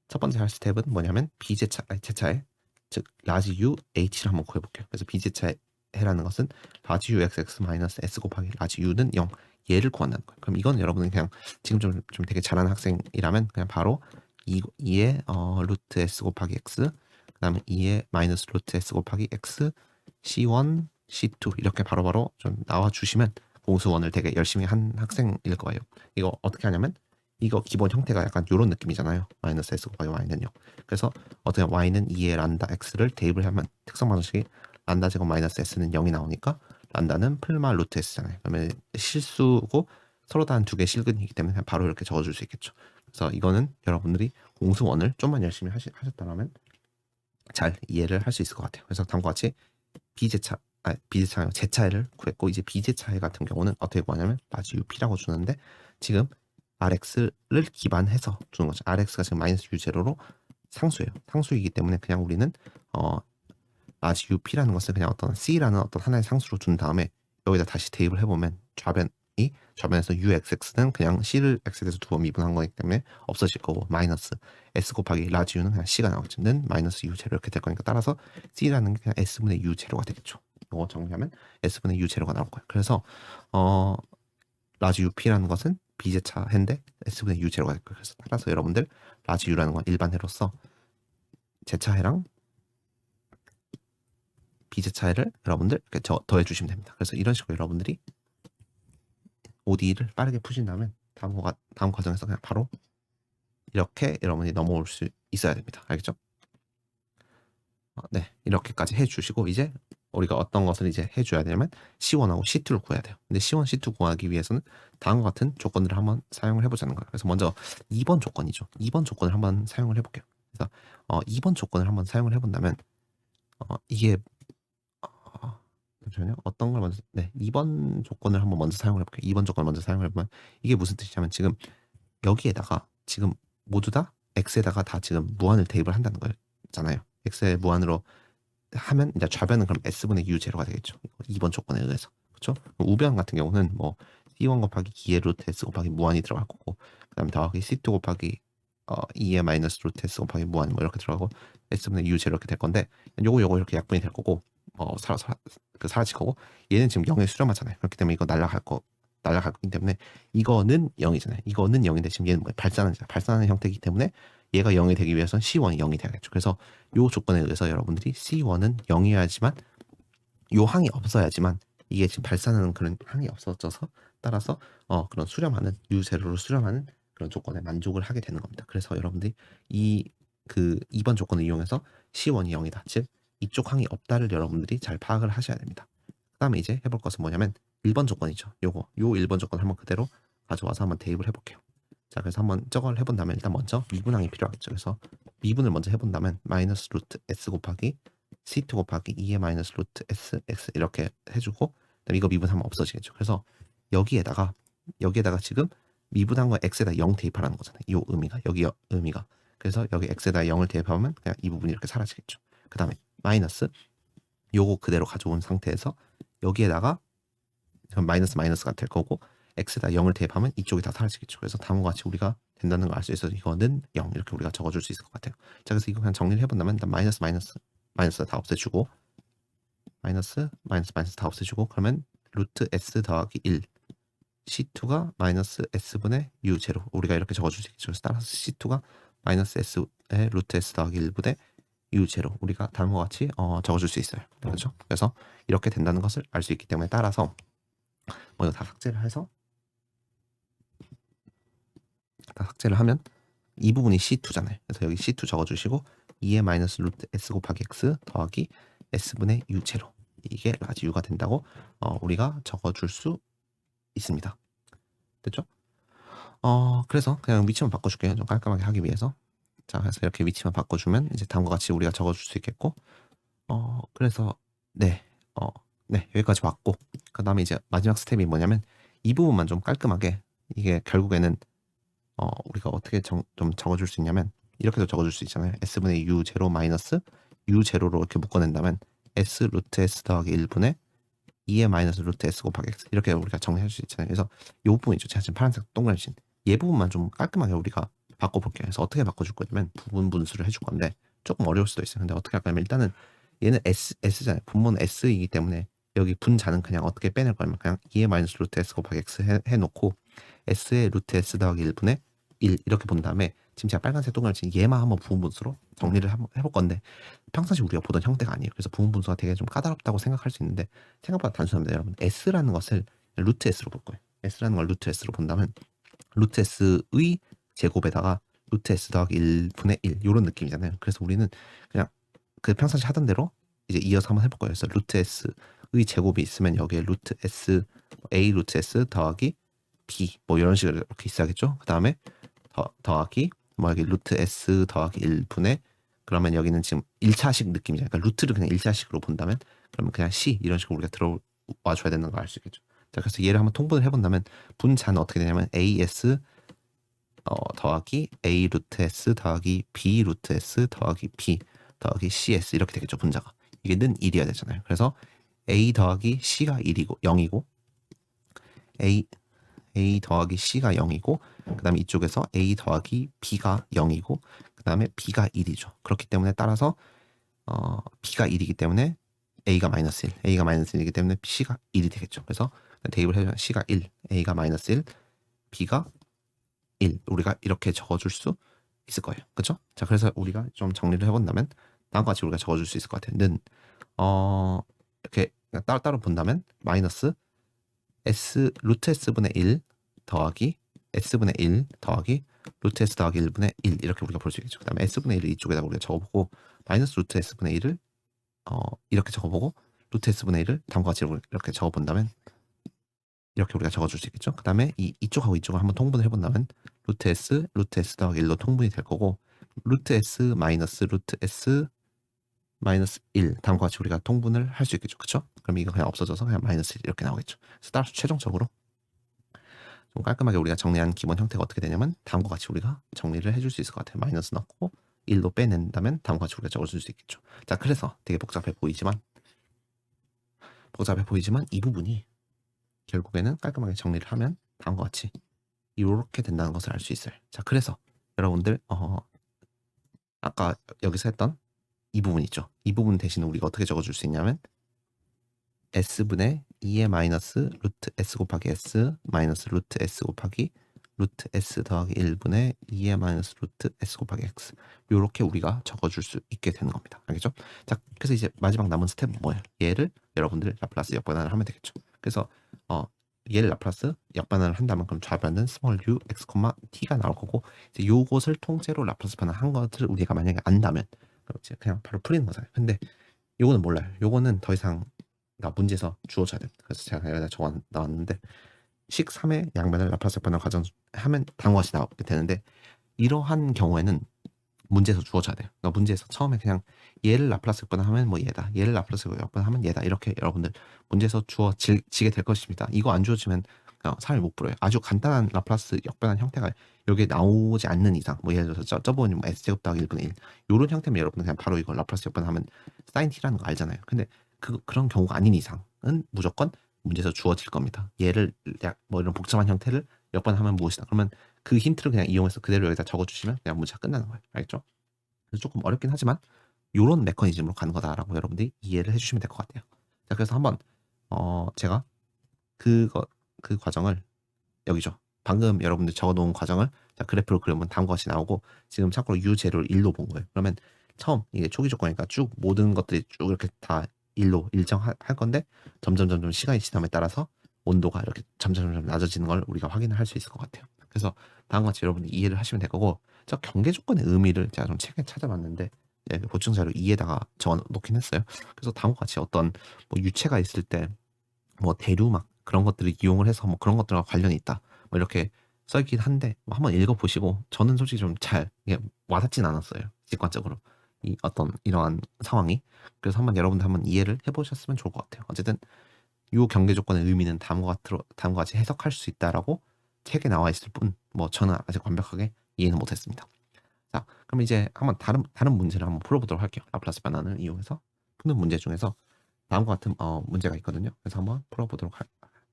첫 번째 할 스텝은 뭐냐면 제차의 즉 라지 u h를 한번 구해볼게요. 그래서 비제차의 해라는 것은 라지 u xx 마이너스 s 곱하기 라지 u는 0, 얘를 구한다는 거예요. 그럼 이건 여러분은 그냥 지금 좀 되게 잘하는 학생이라면 그냥 바로 2의 루트 s 곱하기 x, 그 다음에 2의 마이너스 루트 s 곱하기 x, c1, c2 이렇게 바로바로 좀 나와주시면 공수원을 되게 열심히 한 학생일 거예요. 이거 어떻게 하냐면 이거 기본 형태가 약간 이런 느낌이잖아요. 마이너스 s 곱하기 y는요. 그래서 어떻게 y는 2의 란다 x를 대입을 하면 특성 방정식이 란다 제곱 마이너스 s는 0이 나오니까 란다는 풀마 루트 s잖아요. 그러면 실수고 서로 다 한 두 개 실근이기 때문에 그냥 바로 이렇게 적어줄 수 있겠죠. 그래서 이거는 여러분들이 공수원을 좀만 열심히 하셨다면 잘 이해를 할 수 있을 것 같아요. 그래서 다음과 같이 제차를 구했고, 이제 비제차해 같은 경우는 어떻게 구하냐면 마지 UP라고 주는데 지금 RX를 기반해서 주는 거죠. RX가 지금 마이너스 U0로 상수예요. 상수이기 때문에 그냥 우리는 마지 UP라는 것을 그냥 어떤 C라는 어떤 하나의 상수로 준 다음에 여기다 다시 대입을 해보면 좌변에서 UXX는 그냥 C를 X에서 두 번 미분한 거기 때문에 없어질 거고, 마이너스 S 곱하기 라지 U는 그냥 C가 나오겠죠. 는 마이너스 U 제로 이렇게 될 거니까 따라서 C라는 게 그냥 S분의 U 제로가 되겠죠. 이거 정리하면 S분의 U 제로가 나올 거예요. 그래서 라지 UP라는 것은 비제차해인데 S분의 U 제로가 될 거예요. 그래서 따라서 여러분들 라지 U라는 건 일반해로서 제차해랑 비제차해를 여러분들 이렇게 더해 주시면 됩니다. 그래서 이런 식으로 여러분들이 ODE를 빠르게 푸신다면 다음 과정에서 그냥 바로 이렇게 여러분이 넘어올 수 있어야 됩니다. 알겠죠? 네, 이렇게까지 해주시고 이제 우리가 어떤 것을 이제 해줘야 되냐면 C1하고 C2를 구해야 돼요. 근데 C1, C2 구하기 위해서는 다음과 같은 조건들을 한번 사용을 해보자는 거예요. 그래서 먼저 2번 조건이죠. 2번 조건을 한번 사용을 해볼게요. 그래서 2번 조건을 한번 사용을 해본다면 이게 잠시만요. 어떤 걸 먼저 2번 조건을 한번 먼저 사용을 해볼게요. 2번 조건을 먼저 사용을 해보면 이게 무슨 뜻이냐면 지금 여기에다가 지금 모두 다 x에다가 다 지금 무한을 대입을 한다는 거잖아요. x에 무한으로 하면 이제 좌변은 그럼 s분의 u 제로가 되겠죠. 2번 조건에 의해서. 그렇죠? 우변 같은 경우는 뭐 c1 곱하기 2의 루트 s 곱하기 무한이 들어갈 거고, 그다음에 더하기 c2 곱하기 2의 마이너스 루트 s 곱하기 무한 뭐 이렇게 들어가고 s분의 u 제로 이렇게 될 건데, 요거 이렇게 약분이 될 거고 사라질 거고, 얘는 지금 0에 수렴하잖아요. 그렇기 때문에 이거 날아갈 거기 때문에 이거는 0이잖아요. 이거는 0인데 지금 얘는 발산하는 형태이기 때문에 얘가 0이 되기 위해서는 C1이 0이 돼야겠죠. 그래서 요 조건에 의해서 여러분들이 C1은 0이어야지만 요 항이 없어야지만 이게 지금 발산하는 그런 항이 없어져서 따라서 그런 수렴하는 U0로 수렴하는 그런 조건에 만족을 하게 되는 겁니다. 그래서 여러분들이 2번 조건을 이용해서 C1이 0이다. 즉 이쪽 항이 없다를 여러분들이 잘 파악을 하셔야 됩니다. 그 다음에 이제 해볼 것은 뭐냐면 1번 조건이죠. 요 1번 조건 한번 그대로 가져와서 한번 대입을 해볼게요. 자, 그래서 한번 저걸 해본다면 일단 먼저 미분항이 필요하겠죠. 그래서 미분을 먼저 해본다면 마이너스 루트 s 곱하기 c2 곱하기 2의 마이너스 루트 s x 이렇게 해주고, 이거 미분하면 없어지겠죠. 그래서 여기에다가 지금 미분한 거 x에다 0 대입하라는 거잖아요. 이 의미가 의미가. 그래서 여기 x에다 0을 대입하면 그냥 이 부분이 이렇게 사라지겠죠. 그 다음에 마이너스 요거 그대로 가져온 상태에서 여기에다가 마이너스가 될 거고, x에다 0을 대입하면 이쪽이 다 사라지겠죠. 그래서 다음과 같이 우리가 된다는 걸 알 수 있어서 이거는 0 이렇게 우리가 적어줄 수 있을 것 같아요. 자, 그래서 이거 그냥 정리를 해본다면 일단 마이너스 다 없애주고, 마이너스 다 없애주고, 그러면 루트 s 더하기 1 C2가 마이너스 s분의 u 제로 우리가 이렇게 적어줄 수 있겠죠. 그래서 따라서 C2가 마이너스 s의 루트 s 더하기 1분의 u 제로 우리가 다음과 같이 적어줄 수 있어요. 그렇죠? 그래서 이렇게 된다는 것을 알 수 있기 때문에 따라서 이거 다 삭제를 해서 삭제를 하면 이 부분이 C2잖아요. 그래서 여기 C2 적어주시고 2의 마이너스 루트 S 곱하기 X 더하기 S분의 U 제로 이게 라지 U가 된다고 우리가 적어줄 수 있습니다. 됐죠? 그래서 그냥 위치만 바꿔줄게요. 좀 깔끔하게 하기 위해서. 자, 그래서 이렇게 위치만 바꿔주면 이제 다음과 같이 우리가 적어줄 수 있겠고, 그래서 네, 여기까지 왔고, 그 다음에 이제 마지막 스텝이 뭐냐면 이 부분만 좀 깔끔하게, 이게 결국에는 우리가 어떻게 좀 적어줄 수 있냐면 이렇게도 적어줄 수 있잖아요. s분의 u 제로 마이너스 u 제로로 이렇게 묶어낸다면 s 루트 s 더하기 1분의 2의 마이너스 루트 s 곱하기 x 이렇게 우리가 정리할 수 있잖아요. 그래서 이 부분이죠. 제가 지금 파란색 동그라미 친 얘 부분만 좀 깔끔하게 우리가 바꿔볼게요. 그래서 어떻게 바꿔줄 거냐면 부분 분수를 해줄 건데 조금 어려울 수도 있어요. 근데 어떻게 할 거냐면 일단은 얘는 s잖아요. 분모는 s이기 때문에 여기 분자는 그냥 어떻게 빼낼 거냐면 그냥 2의 마이너스 루트 s 곱하기 x 해놓고 s의 루트 s 더하기 1분의 1 이렇게 본 다음에 지금 제가 빨간색 동그라미 친 얘만 한번 부분분수로 정리를 한번 해볼 건데 평상시 우리가 보던 형태가 아니에요. 그래서 부분분수가 되게 좀 까다롭다고 생각할 수 있는데 생각보다 단순합니다. 여러분 s라는 것을 루트 s로 볼 거예요. s라는 걸 루트 s로 본다면 루트 s의 제곱에다가 루트 s 더하기 1분의 1 이런 느낌이잖아요. 그래서 우리는 그냥 그 평상시 하던 대로 이제 이어서 한번 해볼 거예요. 그래서 루트 s의 제곱이 있으면 여기에 루트 s a 루트 s 더하기 b 뭐 이런 식으로 이렇게 있어야겠죠. 그 다음에 더하기 뭐 여기 루트 s 더하기 1분의 그러면 여기는 지금 1차식 느낌이잖아요. 그러니까 루트를 그냥 1차식으로 본다면 그러면 그냥 c 이런 식으로 우리가 들어와 줘야 되는 걸 알 수 있겠죠. 자, 그래서 얘를 한번 통분을 해본다면 분자는 어떻게 되냐면 as 더하기 a 루트 s 더하기 b 루트 s 더하기 b 더하기 cs 이렇게 되겠죠. 분자가 이게 는 1이어야 되잖아요. 그래서 a 더하기 c가 1이고 0이고 a 더하기 c가 0이고 그 다음에 이쪽에서 a 더하기 b가 0이고 그 다음에 b가 1이죠. 그렇기 때문에 따라서 b가 1이기 때문에 a가 마이너스 1, a가 마이너스 1이기 때문에 c가 1이 되겠죠. 그래서 대입을 해주면 c가 1, a가 마이너스 1, b가 1 우리가 이렇게 적어줄 수 있을 거예요. 그렇죠? 자, 그래서 우리가 좀 정리를 해본다면 다음과 같이 우리가 적어줄 수 있을 것 같아요. 는 이렇게 따로따로 본다면 마이너스 s 루트 s분의 1 더하기 s분의 1 더하기 루트 s 더하기 1분의 1 이렇게 우리가 볼 수 있겠죠. 그 다음에 s분의 1을 이쪽에다가 우리가 적어보고 마이너스 루트 s분의 1을 이렇게 적어보고 루트 s분의 1을 다음과 같이 이렇게 적어본다면 이렇게 우리가 적어줄 수 있겠죠. 그 다음에 이쪽하고 이쪽을 한번 통분을 해본다면 루트 s 더하기 1로 통분이 될 거고 루트 s 마이너스 루트 s 마이너스 1 다음과 같이 우리가 통분을 할 수 있겠죠. 그쵸? 그럼 이거 그냥 없어져서 그냥 마이너스 1 이렇게 나오겠죠. 그래서 따라서 최종적으로 좀 깔끔하게 우리가 정리한 기본 형태가 어떻게 되냐면 다음과 같이 우리가 정리를 해줄 수 있을 것 같아요. 마이너스 넣고 1로 빼낸다면 다음과 같이 우리가 적어줄 수 있겠죠. 자, 그래서 되게 복잡해 보이지만 이 부분이 결국에는 깔끔하게 정리를 하면 다음과 같이 이렇게 된다는 것을 알 수 있어요. 자, 그래서 여러분들 아까 여기서 했던 이 부분 있죠. 이 부분 대신에 우리가 어떻게 적어줄 수 있냐면 s분의 2의 마이너스 루트 s 곱하기 s 마이너스 루트 s 곱하기 루트 s 더하기 1분의 2의 마이너스 루트 s 곱하기 x 요렇게 우리가 적어줄 수 있게 되는 겁니다. 알겠죠? 자, 그래서 이제 마지막 남은 스텝은 뭐예요? 얘를 여러분들 라플라스 역반환을 하면 되겠죠. 그래서 얘를 라플라스 역반환을 한다면 그럼 좌변은 스몰 u x, t가 나올 거고 이제 요것을 통째로 라플라스 반환한 것을 우리가 만약에 안다면 그럼 이제 그냥 바로 풀리는 거잖아요. 근데 요거는 몰라요. 요거는 더 이상 문제에서 주어져야 됩니다. 그래서 제가 여기다 적어 나왔는데 식 3의 양변을 라플라스 역반환 가정하면 다음과 같이 나오게 되는데 이러한 경우에는 문제에서 주어져야 돼요. 그러니까 문제에서 처음에 그냥 얘를 라플라스 역반하면 뭐 얘다, 얘를 라플라스 역반하면 얘다 이렇게 여러분들 문제에서 주어지게 될 것입니다. 이거 안 주어지면 사람이 못 풀어요. 아주 간단한 라플라스 역반한 형태가 여기에 나오지 않는 이상 뭐 예를 들어서 저번에 뭐 s제곱 더하기 1분의 1 이런 형태면 여러분 그냥 바로 이거 라플라스 역반하면 사인 t라는 거 알잖아요. 근데 그런 경우가 아닌 이상은 무조건 문제에서 주어질 겁니다. 얘를 뭐 이런 복잡한 형태를 역반하면 무엇이다. 그러면 그 힌트를 그냥 이용해서 그대로 여기다 적어주시면 그냥 문제가 끝나는 거예요. 알겠죠? 그래서 조금 어렵긴 하지만 이런 메커니즘으로 가는 거다라고 여러분들이 이해를 해주시면 될 것 같아요. 자, 그래서 한번 제가 그 과정을 여기죠. 방금 여러분들 적어놓은 과정을 자, 그래프로 그리면 다음과 같이 나오고 지금 참고로 u0를 1로 본 거예요. 그러면 처음 이게 초기 조건이니까 쭉 모든 것들이 쭉 이렇게 다 1로 일정할 건데 점점 시간이 지남에 따라서 온도가 이렇게 점점 낮아지는 걸 우리가 확인을 할 수 있을 것 같아요. 그래서 다음과 같이 여러분들 이해를 하시면 될 거고 저 경계 조건의 의미를 제가 좀 책에 찾아봤는데 보충 자료 2에다가 적어 놓긴 했어요. 그래서 다음과 같이 어떤 뭐 유체가 있을 때 뭐 대류막 그런 것들을 이용을 해서 뭐 그런 것들과 관련이 있다 뭐 이렇게 써있긴 한데 뭐 한번 읽어보시고 저는 솔직히 좀 잘 와닿진 않았어요. 직관적으로 이 어떤 이러한 상황이. 그래서 한번 여러분들 한번 이해를 해보셨으면 좋을 것 같아요. 어쨌든 이 경계 조건의 의미는 다음과 같이 해석할 수 있다라고 책에 나와 있을 뿐 뭐 저는 아직 완벽하게 이해는 못했습니다. 자, 그럼 이제 한번 다른 문제를 한번 풀어보도록 할게요. 라플라스 반환을 이용해서 푸는 문제 중에서 다음과 같은 문제가 있거든요. 그래서 한번 풀어보도록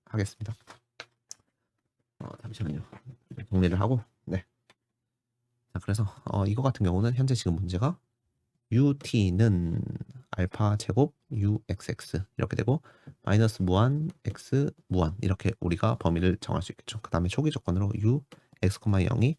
하겠습니다. 잠시만요. 정리를 하고 네. 자, 그래서 이거 같은 경우는 현재 지금 문제가 UT는 알파 제곱 uxx 이렇게 되고 마이너스 무한 x 무한 이렇게 우리가 범위를 정할 수 있겠죠. 그 다음에 초기 조건으로 u x, 0이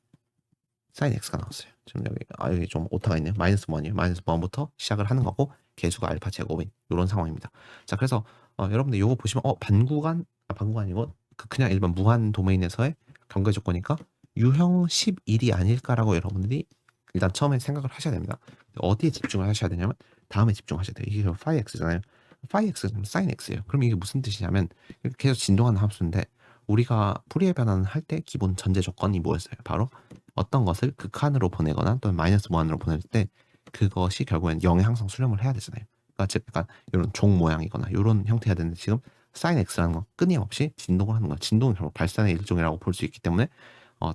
sin x가 나왔어요. 지금 여기 좀 오타가 있네요. 마이너스 무한이에요. 마이너스 무한부터 시작을 하는 거고 개수가 알파 제곱인 이런 상황입니다. 자, 그래서 여러분들 이거 보시면 반구간 아니고 그냥 일반 무한 도메인에서의 경계 조건이니까 유형 11이 아닐까라고 여러분들이 일단 처음에 생각을 하셔야 됩니다. 어디에 집중을 하셔야 되냐면 다음에 집중하셔야 돼요. 이게 phi x잖아요. phi x는 sin x예요. 그럼 이게 무슨 뜻이냐면 계속 진동하는 함수인데 우리가 푸리에 변환을 할 때 기본 전제 조건이 뭐였어요? 바로 어떤 것을 극한으로 보내거나 또는 마이너스 무한으로 보낼 때 그것이 결국엔 0에 항상 수렴을 해야 되잖아요. 그러니까 즉 약간 이런 종 모양이거나 이런 형태여야 되는데 지금 sin x라는 건 끊임없이 진동을 하는 거야. 진동이 결국 발산의 일종이라고 볼 수 있기 때문에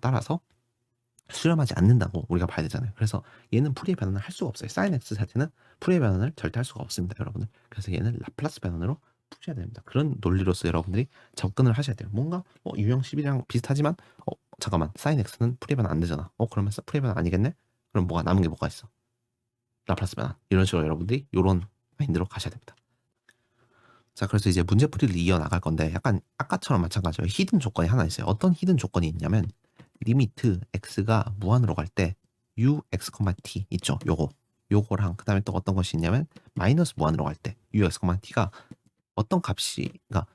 따라서 수렴하지 않는다고 우리가 봐야 되잖아요. 그래서 얘는 푸리에 변환을 할 수가 없어요. sin x 자체는 푸리에 변환을 절대 할 수가 없습니다, 여러분들. 그래서 얘는 라플라스 변환으로 푸셔야 됩니다. 그런 논리로서 여러분들이 접근을 하셔야 돼요. 뭔가 유형 10이랑 비슷하지만 잠깐만 sin x는 푸리에 변환 안 되잖아. 그러면 푸리에 변환 아니겠네? 그럼 뭐가 남은 게 뭐가 있어? 라플라스 변환. 이런 식으로 여러분들이 이런 마인드로 가셔야 됩니다. 자, 그래서 이제 문제풀이를 이어나갈 건데 약간 아까처럼 마찬가지로 히든 조건이 하나 있어요. 어떤 히든 조건이 있냐면 리미트 x가 무한으로 갈 때 ux, t 있죠. 요거랑 그 다음에 또 어떤 것이 있냐면 마이너스 무한으로 갈 때 ux, t가 어떤 값이 그러니까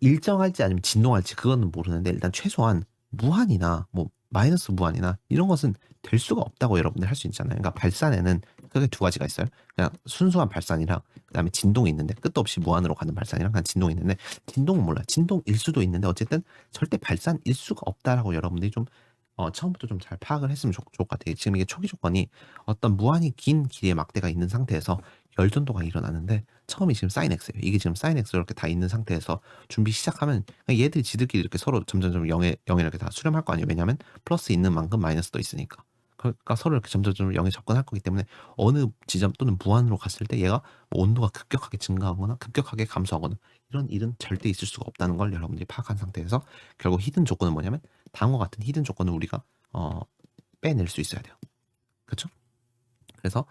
일정할지 아니면 진동할지 그거는 모르는데 일단 최소한 무한이나 뭐 마이너스 무한이나 이런 것은 될 수가 없다고 여러분들 할 수 있잖아요. 그러니까 발산에는 크게 두 가지가 있어요. 그냥 순수한 발산이랑 그다음에 진동이 있는데 끝도 없이 무한으로 가는 발산이랑 그냥 진동이 있는데 진동은 몰라. 진동일 수도 있는데 어쨌든 절대 발산일 수가 없다라고 여러분들이 좀 처음부터 좀 잘 파악을 했으면 좋을 것 같아요. 지금 이게 초기 조건이 어떤 무한히 긴 길이의 막대가 있는 상태에서 열전도가 일어나는데 처음이 지금 sin x예요. 이게 지금 sin x 이렇게 다 있는 상태에서 준비 시작하면 얘들이 지들끼리 이렇게 서로 점점점 0에 이렇게 다 수렴할 거 아니에요. 왜냐하면 플러스 있는 만큼 마이너스도 있으니까. 그러니까 서로 이렇게 점점점 0에 접근할 거기 때문에 어느 지점 또는 무한으로 갔을 때 얘가 뭐 온도가 급격하게 증가하거나 급격하게 감소하거나 이런 일은 절대 있을 수가 없다는 걸 여러분들이 파악한 상태에서 결국 히든 조건은 뭐냐면 다음과 같은 히든 조건을 우리가 빼낼 수 있어야 돼요. 그렇죠? 그래서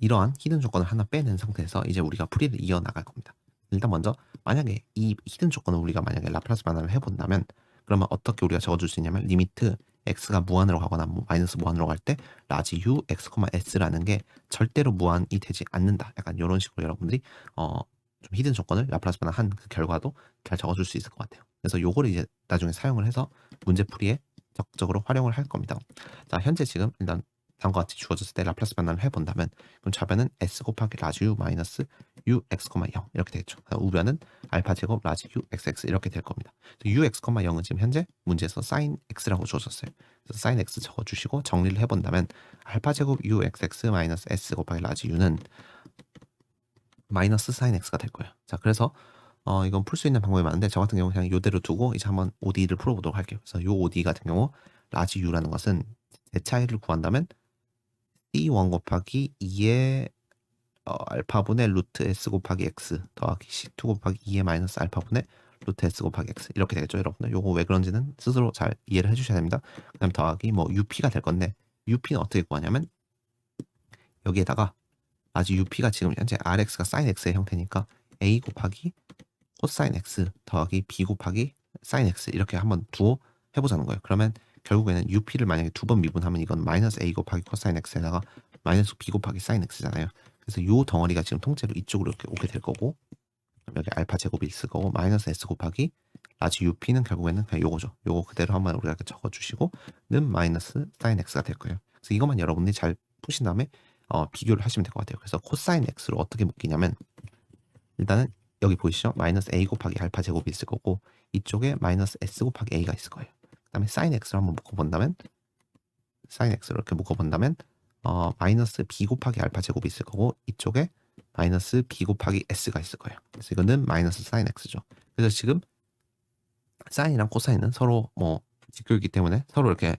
이러한 히든 조건을 하나 빼낸 상태에서 이제 우리가 풀이를 이어나갈 겁니다. 일단 먼저 만약에 이 히든 조건을 우리가 만약에 라플라스 변환을 해본다면 그러면 어떻게 우리가 적어줄 수 있냐면 리미트 x가 무한으로 가거나 마이너스 무한으로 갈 때 라지 u x, s라는 게 절대로 무한이 되지 않는다. 약간 이런 식으로 여러분들이 좀 히든 조건을 라플라스 변환한 그 결과도 잘 적어줄 수 있을 것 같아요. 그래서 요거를 이제 나중에 사용을 해서 문제풀이에 적극적으로 활용을 할 겁니다. 자, 현재 지금 일단 다음과 같이 주어졌을 때 라플라스 변환을 해본다면 그럼 좌변은 s 곱하기 라지 u 마이너스 u x, 0 이렇게 되겠죠. 우변은 알파 제곱 라지 u x x 이렇게 될 겁니다. u x, 0은 지금 현재 문제에서 sin x라고 주어졌어요. 그래서 sin x 적어주시고 정리를 해본다면 알파 제곱 u x x 마이너스 s 곱하기 라지 u는 마이너스 sin x가 될 거예요. 자, 그래서 이건 풀 수 있는 방법이 많은데 저 같은 경우 그냥 이대로 두고 이제 한번 OD를 풀어보도록 할게요. 그래서 요 OD 같은 경우 라지 u라는 것은 대차이를 구한다면 C1 곱하기 2의 알파분의 루트 S 곱하기 X 더하기 C2 곱하기 2의 마이너스 알파분의 루트 S 곱하기 X 이렇게 되겠죠, 여러분들. 요거 왜 그런지는 스스로 잘 이해를 해주셔야 됩니다. 그 다음 더하기 뭐 UP가 될 건데 UP는 어떻게 구하냐면 여기에다가 아주 UP가 지금 현재 RX가 sin X의 형태니까 A 곱하기 코사인 X 더하기 B 곱하기 sin X 이렇게 한번 두어 해보자는 거예요. 그러면 결국에는 UP를 만약에 두 번 미분하면 이건 마이너스 A 곱하기 코사인 X에다가 마이너스 B 곱하기 sin X잖아요. 그래서 요 덩어리가 지금 통째로 이쪽으로 이렇게 오게 될 거고 여기 알파 제곱이 있을 거고 마이너스 S 곱하기 라지 UP는 결국에는 그냥 요거죠. 요거 그대로 한번 우리가 이렇게 적어주시고 는 마이너스 sin X가 될 거예요. 그래서 이것만 여러분들이 잘 푸신 다음에 비교를 하시면 될 것 같아요. 그래서 코사인 X로 어떻게 묶이냐면 일단은 여기 보이시죠? 마이너스 A 곱하기 알파 제곱이 있을 거고 이쪽에 마이너스 S 곱하기 A가 있을 거예요. 그 다음에 sin X를 한번 묶어본다면 sin X를 이렇게 묶어본다면 마이너스 B 곱하기 알파 제곱이 있을 거고 이쪽에 마이너스 B 곱하기 S가 있을 거예요. 그래서 이거는 마이너스 sin X죠. 그래서 지금 사인이랑 코사인은 서로 뭐 직교이기 때문에 서로 이렇게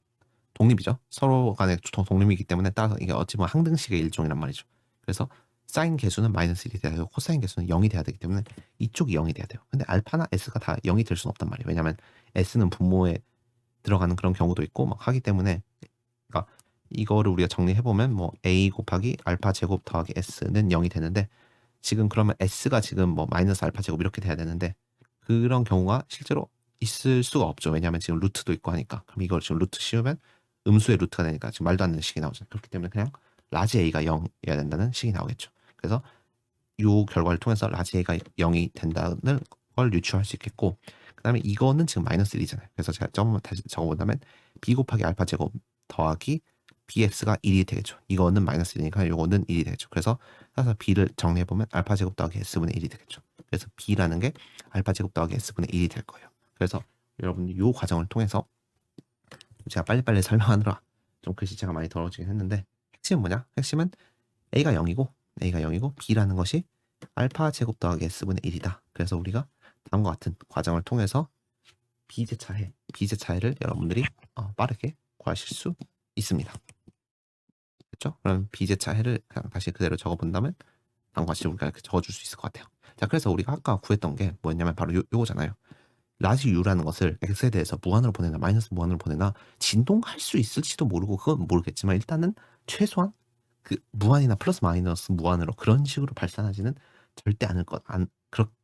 독립이죠. 서로 간에 독립이기 때문에 따라서 이게 어찌 보면 항등식의 일종이란 말이죠. 그래서 사인 개수는 마이너스 1이 돼야 되고 코사인 개수는 0이 돼야 되기 때문에 이쪽이 0이 돼야 돼요. 근데 알파나 S가 다 0이 될 수는 없단 말이에요. 왜냐하면 S는 분모에 들어가는 그런 경우도 있고 막 하기 때문에 그러니까 이거를 우리가 정리해보면 뭐 a 곱하기 알파 제곱 더하기 s는 0이 되는데, 지금 그러면 s가 지금 뭐 마이너스 알파 제곱 이렇게 돼야 되는데 그런 경우가 실제로 있을 수가 없죠. 왜냐하면 지금 루트도 있고 하니까. 그럼 이걸 지금 루트 씌우면 음수의 루트가 되니까 지금 말도 안 되는 식이 나오잖아요. 그렇기 때문에 그냥 라지 a가 0이어야 된다는 식이 나오겠죠. 그래서 이 결과를 통해서 라지 a가 0이 된다는 걸 유추할 수 있겠고, 그 다음에 이거는 지금 마이너스 1이잖아요. 그래서 제가 조금만 다시 적어본다면 b 곱하기 알파 제곱 더하기 bx가 1이 되겠죠. 이거는 마이너스 1이니까 이거는 1이 되겠죠. 그래서 b를 정리해보면 알파 제곱 더하기 s분의 1이 되겠죠. 그래서 b라는 게 알파 제곱 더하기 s분의 1이 될 거예요. 그래서 여러분들 이 과정을 통해서 제가 빨리빨리 설명하느라 좀 글씨체가 많이 더러워지긴 했는데, 핵심은 뭐냐? 핵심은 a가 0이고 b라는 것이 알파 제곱 더하기 s분의 1이다. 그래서 우리가 다음과 같은 과정을 통해서 b제차해를 여러분들이 빠르게 구하실 수 있습니다. 그렇죠? 그럼 b제차해를 그냥 다시 그대로 적어본다면 다음과 같이 우리가 이렇게 적어줄 수 있을 것 같아요. 자, 그래서 우리가 아까 구했던 게 뭐였냐면 바로 요거잖아요. 라지 u라는 것을 x에 대해서 무한으로 보내나 마이너스 무한으로 보내나 진동할 수 있을지도 모르고, 그건 모르겠지만 일단은 최소한 그 무한이나 플러스 마이너스 무한으로 그런 식으로 발산하지는 절대 않을 것,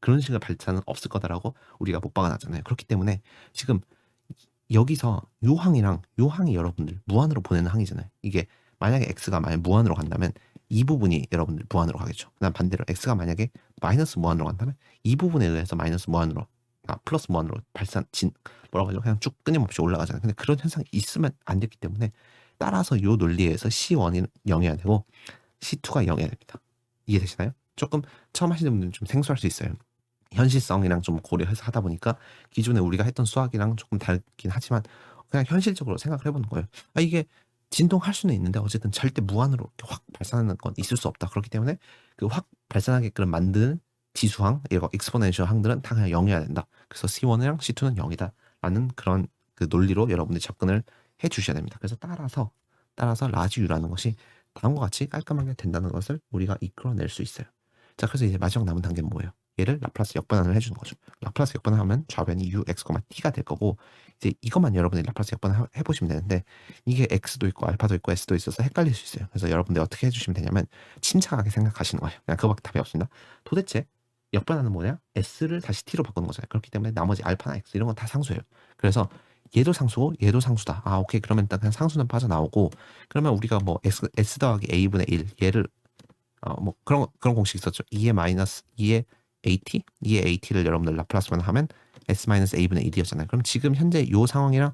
그런 식의 발산은 없을 거다라고 우리가 못 박아놨잖아요. 그렇기 때문에 지금 여기서 요 항이 여러분들 무한으로 보내는 항이잖아요. 이게 만약에 x가 만약 무한으로 간다면 이 부분이 여러분들 무한으로 가겠죠. 그다음 반대로 x가 만약에 마이너스 무한으로 간다면 이 부분에 의해서 마이너스 무한으로, 플러스 무한으로 뭐라고 하죠? 그냥 쭉 끊임없이 올라가잖아요. 근데 그런 현상이 있으면 안 됐기 때문에 따라서 요 논리에서 C1이 0이어야 되고 C2가 0이어야 됩니다. 이해되시나요? 조금 처음 하시는 분들은 좀 생소할 수 있어요. 현실성이랑 좀 고려해서 하다 보니까 기존에 우리가 했던 수학이랑 조금 다르긴 하지만 그냥 현실적으로 생각을 해보는 거예요. 이게 진동할 수는 있는데 어쨌든 절대 무한으로 이렇게 확 발산하는 건 있을 수 없다. 그렇기 때문에 그 확 발산하게끔 만드는 지수항, 이거 익스포넨셜 항들은 다 그냥 0이어야 된다. 그래서 C1이랑 C2는 0이다 라는 그런 그 논리로 여러분들이 접근을 해 주셔야 됩니다. 그래서 따라서 라지 U라는 것이 다음과 같이 깔끔하게 된다는 것을 우리가 이끌어낼 수 있어요. 자, 그래서 이제 마지막 남은 단계는 뭐예요? 얘를 라플라스 역반환을 해주는 거죠. 라플라스 역반환하면 좌변이 u, x, t가 될 거고, 이제 이것만 여러분들이 라플라스 역반환 해보시면 되는데, 이게 x도 있고 알파도 있고 s도 있어서 헷갈릴 수 있어요. 그래서 여러분들이 어떻게 해주시면 되냐면 침착하게 생각하시는 거예요. 그냥 그거밖에 답이 없습니다. 도대체 역반환은 뭐냐? s를 다시 t로 바꾸는 거잖아요. 그렇기 때문에 나머지 알파나 x 이런 건 다 상수예요. 그래서 얘도 상수고 얘도 상수다. 오케이. 그러면 일단 그냥 상수는 빠져나오고, 그러면 우리가 뭐 s 더하기 a분의 1 얘를 뭐 그런 공식 있었죠. 2의 마이너스 2의 at를 여러분들 라플라스만 하면 s-a분의 1이었잖아요. 그럼 지금 현재 요 상황이랑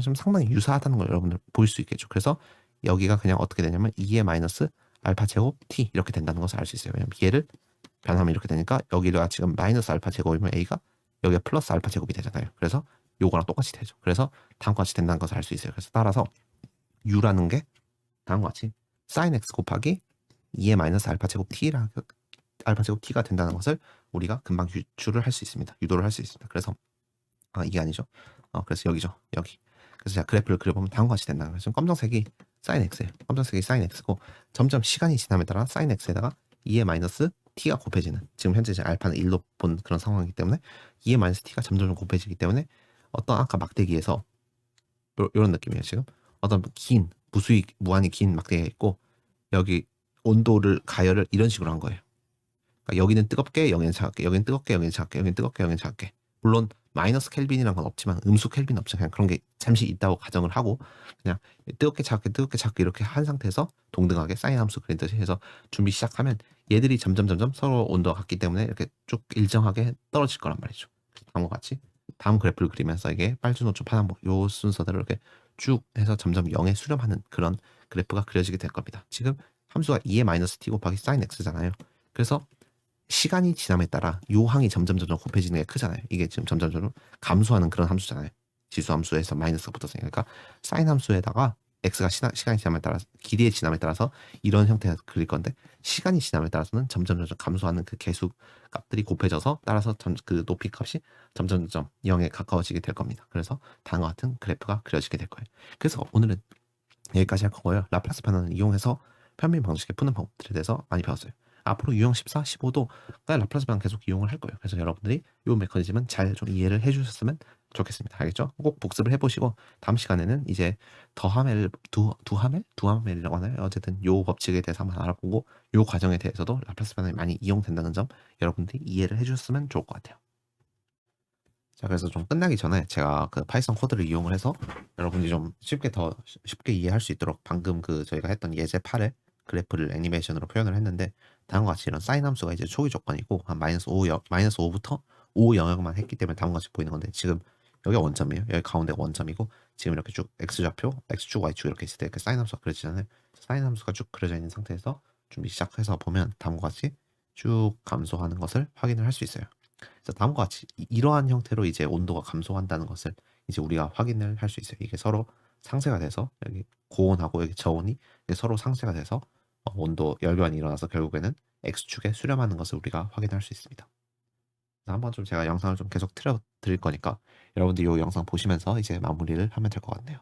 좀 상당히 유사하다는 걸 여러분들 볼 수 있겠죠. 그래서 여기가 그냥 어떻게 되냐면 2의 마이너스 알파 제곱 t 이렇게 된다는 것을 알 수 있어요. 왜냐면 얘를 변하면 이렇게 되니까 여기가 지금 마이너스 알파 제곱이면 a가 여기가 플러스 알파 제곱이 되잖아요. 그래서 요거랑 똑같이 되죠. 그래서 다음과 같이 된다는 것을 알 수 있어요. 그래서 따라서 u라는 게 다음과 같이 sin x 곱하기 2의 마이너스 알파 제곱 t가 된다는 것을 우리가 금방 유도를 할 수 있습니다. 그래서 이게 아니죠. 그래서 여기죠. 여기. 그래서 제가 그래프를 그려보면 다음과 같이 된다는 거죠. 검정색이 sin x예요. 검정색이 sin x고, 점점 시간이 지남에 따라 sin x에다가 2의 마이너스 t가 곱해지는, 지금 현재 알파는 1로 본 그런 상황이기 때문에 2의 마이너스 t가 점점 곱해지기 때문에 어떤 아까 막대기에서 이런 느낌이에요. 지금 어떤 긴 무한히 긴 막대기가 있고, 여기 온도를 가열을 이런 식으로 한 거예요. 그러니까 여기는 뜨겁게, 여기는 차갑게, 여기는 뜨겁게, 여기는 차갑게, 여기는 뜨겁게, 여기는 차갑게. 물론 마이너스 켈빈이란 건 없지만 음수 켈빈 없죠. 그냥 그런 게 잠시 있다고 가정을 하고 그냥 뜨겁게 차갑게 이렇게 한 상태에서 동등하게 사인 함수 그리듯이 해서 준비 시작하면 얘들이 점점 서로 온도가 같기 때문에 이렇게 쭉 일정하게 떨어질 거란 말이죠. 다음과 같이 다음 그래프를 그리면서 이게 빨주노초 파남보 요 순서대로 이렇게 쭉 해서 점점 0에 수렴하는 그런 그래프가 그려지게 될 겁니다. 지금 함수가 2의 마이너스 t 곱하기 sin x잖아요. 그래서 시간이 지남에 따라 요 항이 점점 곱해지는 게 크잖아요. 이게 지금 점점 감소하는 그런 함수잖아요. 지수 함수에서 마이너스가 붙었으니까. 그러니까 사인 함수에다가 x가 시간이 지남에 따라서, 길이의 지남에 따라서 이런 형태가 그릴 건데, 시간이 지남에 따라서는 점점 감소하는 그 개수 값들이 곱해져서 따라서 그 높이 값이 점점 0에 가까워지게 될 겁니다. 그래서 다음과 같은 그래프가 그려지게 될 거예요. 그래서 오늘은 여기까지 할 거고요. 라플라스 변환을 이용해서 편빈 방식에 푸는 방법들에 대해서 많이 배웠어요. 앞으로 유형 14, 15도 라플라스 변환 계속 이용을 할 거예요. 그래서 여러분들이 이 메커니즘은 잘 좀 이해를 해주셨으면 좋겠습니다. 알겠죠? 꼭 복습을 해 보시고 다음 시간에는 이제 더하멜 두하멜? 두하멜이라고 하나요? 어쨌든 요 법칙에 대해서 한번 알아보고 요 과정에 대해서도 라플라스 변환이 많이 이용된다는 점 여러분들이 이해를 해 주셨으면 좋을 것 같아요. 자, 그래서 좀 끝나기 전에 제가 그 파이썬 코드를 이용을 해서 여러분이 좀 쉽게 더 쉽게 이해할 수 있도록 방금 그 저희가 했던 예제 8의 그래프를 애니메이션으로 표현을 했는데 다음과 같이 이런 사인 함수가 이제 초기 조건이고 한 마이너스 5부터 5 영역만 했기 때문에 다음과 같이 보이는 건데 지금 여기가 원점이에요. 여기 가운데가 원점이고 지금 이렇게 쭉 x좌표, x축, y축 이렇게 있을 때 이렇게 사인 함수가 그려지잖아요. 사인 함수가 쭉 그려져 있는 상태에서 준비 시작해서 보면 다음과 같이 쭉 감소하는 것을 확인을 할 수 있어요. 그래서 다음과 같이 이러한 형태로 이제 온도가 감소한다는 것을 이제 우리가 확인을 할 수 있어요. 이게 서로 상쇄가 돼서 여기 고온하고 여기 저온이 이게 서로 상쇄가 돼서 온도 열변이 일어나서 결국에는 X축에 수렴하는 것을 우리가 확인할 수 있습니다. 한번 좀 제가 영상을 좀 계속 틀어 드릴 거니까 여러분들이 이 영상 보시면서 이제 마무리를 하면 될 것 같네요.